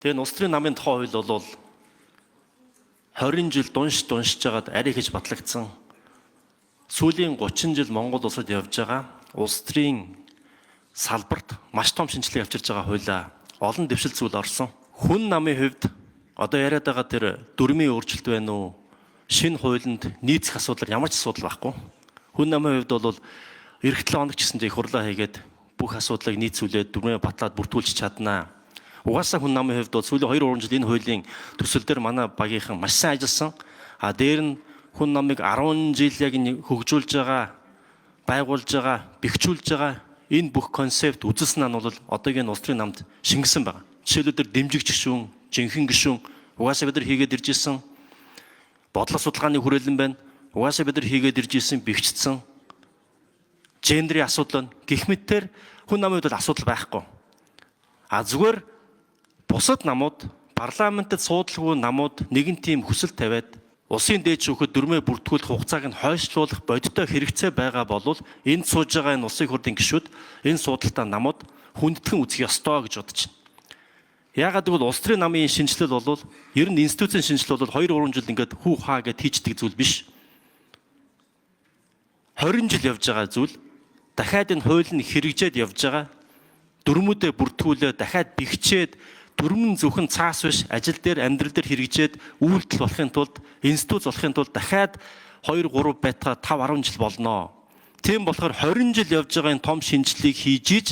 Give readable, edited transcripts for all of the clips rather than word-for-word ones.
Тэгээ улс төрийн намын тухай хууль бол 20 жил дуншиж жагаад арай хийж батлагдсан. Сүүлийн 30 жил Монгол улсад явж байгаа улс төрийн салбарт маш том шинжилгээ авчирж байгаа хуулиа олон дэвшил зүйл орсон. Хүн намын хувьд одоо яриад байгаа тэр дүрмийн өөрчлөлт байна уу? Шинэ хуулинд нийцэх асуудал ямар ч асуудал байхгүй. Хүн намын хувьд бол эх 7 хоног ч гэсэн их хурлаа хийгээд бүх асуудлыг нийцүүлээд дүрмээ батлаад бүртгүүлж чаднаа. Угаасаа хүн намын хувьд сүүлийн 2-3 жил энэ хуулийн төсөл дээр манай багийнхан маш сайн ажилласан. Дээр нь хүн намыг 10 жил яг хөгжүүлж байгаа, байгуулж байгаа, бэхжүүлж байгаа энэ бүх концепт үзүүлсэн нь бол одоогийн улс төрийн намд шингэсэн байна. Жишээлбэл дэмжигч гишүүн, жинхэнэ гишүүн угаасаа бид нар хийгээд ирж исэн. Бодлого судалгааны хүрээлэн байна. Угаасаа бид нар хийгээд ирж исэн, бэхжсэн. Гендерийн асуудал гэх мэтээр хүн намын хувьд асуудал байхгүй. Зүгээр бусад намууд парламентд суудлаггүй намууд нэгэн тийм хүсэл тавиад улсын дээд шүүхэд дүрмээ бүртгүүлэх хугацааг нь хойшлуулах бодиттой хэрэгцээ байгаа бол энд сууж байгаа энэ улсын хурлын гишүүд энэ суудалтаа намууд хүндэтгэн үзэх ёстой гэж бодож байна. Яагаад гэвэл улс төрийн намын шинжилэл бол ер нь институцийн шинжилэл бол 2-3 жил ингээд хүү хаа гэд хийчдэг зүйл биш. 20 жил явж байгаа зүйл дахиад энэ хууль нь хэрэгжээд явж байгаа. Дүрмүүдээ бүртгүүлээ дахиад бэхжээд дүрмэн зөвхөн цаас биш ажил дээр амьдрал дээр хэрэгжээд үйлдэл болохын тулд институт болохын тулд дахиад 2-3 байтга 5-10 жил болно. Тийм болохоор 20 жил явж байгаа энэ том шинжилгээг хийж ийж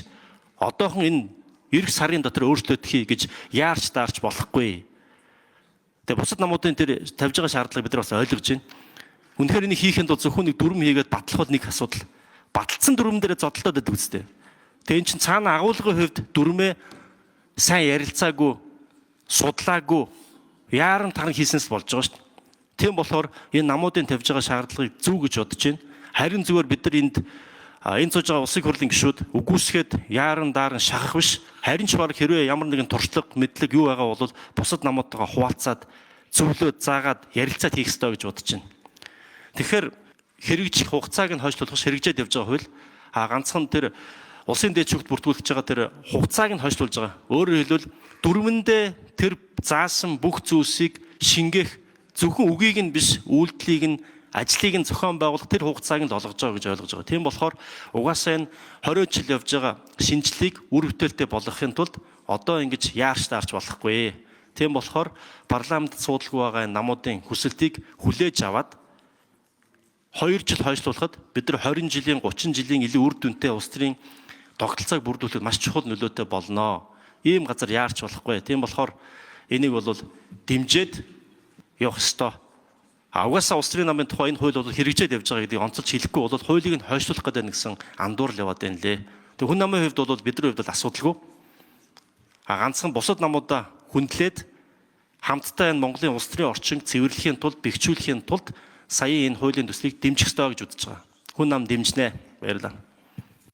одоохон энэ эх сарын дотор өөрчлөлт хий гэж яарч даарч болохгүй. Тэгээ бусад намуудын тэр тавьж байгаа шаардлагыг бид нар бас ойлгож байна. Үнэхээр энийг хийхэд бол зөвхөн нэг дүрм хийгээд батлах бол нэг асуудал. Баталсан дүрмэн дээр зодтолтоод байдаг үстэй. Тэгээ эн чинь цаана агуулгын хувьд дүрмээ сайн ярилцаагүй, судлаагүй, яаран таран хийснээс болж байгаа шүү дээ. Тийм болохоор энэ намуудын тавьж байгаа шаардлагыг зөв гэж бодож байна. Харин зүгээр бид нар энэ сууж байгаа улсын хурлын гишүүд үгүйсгээд яаран дааран шахах биш. Харин ч баг хэрвээ ямар нэгэн туршлага, мэдлэг юу байгаа бол бусад намуудтайгаа хуваалцаад, зөвлөөд, заагаад ярилцаад хийх ёстой гэж бодож байна. Тэгэхээр хэрэгжих хугацааг нь хойшлуулах хэрэгжээд явж байгаа хууль ганцхан тэр улсын дээд шүүхт бүртгүүлж байгаа тэр хугацааг нь хойшлуулж байгаа. Өөрөөр хэлбэл дүрмэндээ тэр заасан бүх зүйлсийг шингээх зөвхөн үгийг нь биш, үйлдэлийг нь, ажлыг нь зохион байгуулах тэр хугацааг нь олгож байгаа гэж ойлгож байгаа. Тийм болохоор угаасаа энэ 20 жил явж байгаа шинжилгээг үр бүтээлтэй болгохын тулд одоо ингэж яарч даарч болохгүй. Тийм болохоор парламент суудлагүй байгаа намуудын хүсэлтийг хүлээж аваад 2 жил хойшлуулахад бид нар 20 жилийн 30 жилийн илүү үр дүнтэй улс төрийн тогтолцоог бүрдүүлэхэд маш чухал нөлөөтэй болно. Ийм газар яарч болохгүй. Тийм болохоор энийг бол дэмжиж явах ёстой. Угаасаа улс төрийн намын тухай энэ хууль бол хэрэгжээд явж байгаа гэдгийг онцолж хэлэхгүй бол хуулийг нь хойшлуулах гэдэг нэгсэн андуурл яваад байна лээ. Тэг хүн намын хувьд бол бидний хувьд асуудалгүй. Ганцхан бусад намуудаа хүндлээд хамтдаа энэ Монголын улс төрийн орчинг цэвэрлэхийн тулд, бэхжүүлэхийн тулд сая энэ хуулийн төслийг дэмжих ёстой гэж үзэж байгаа. Хүн нам дэмжнэ. Баярлалаа.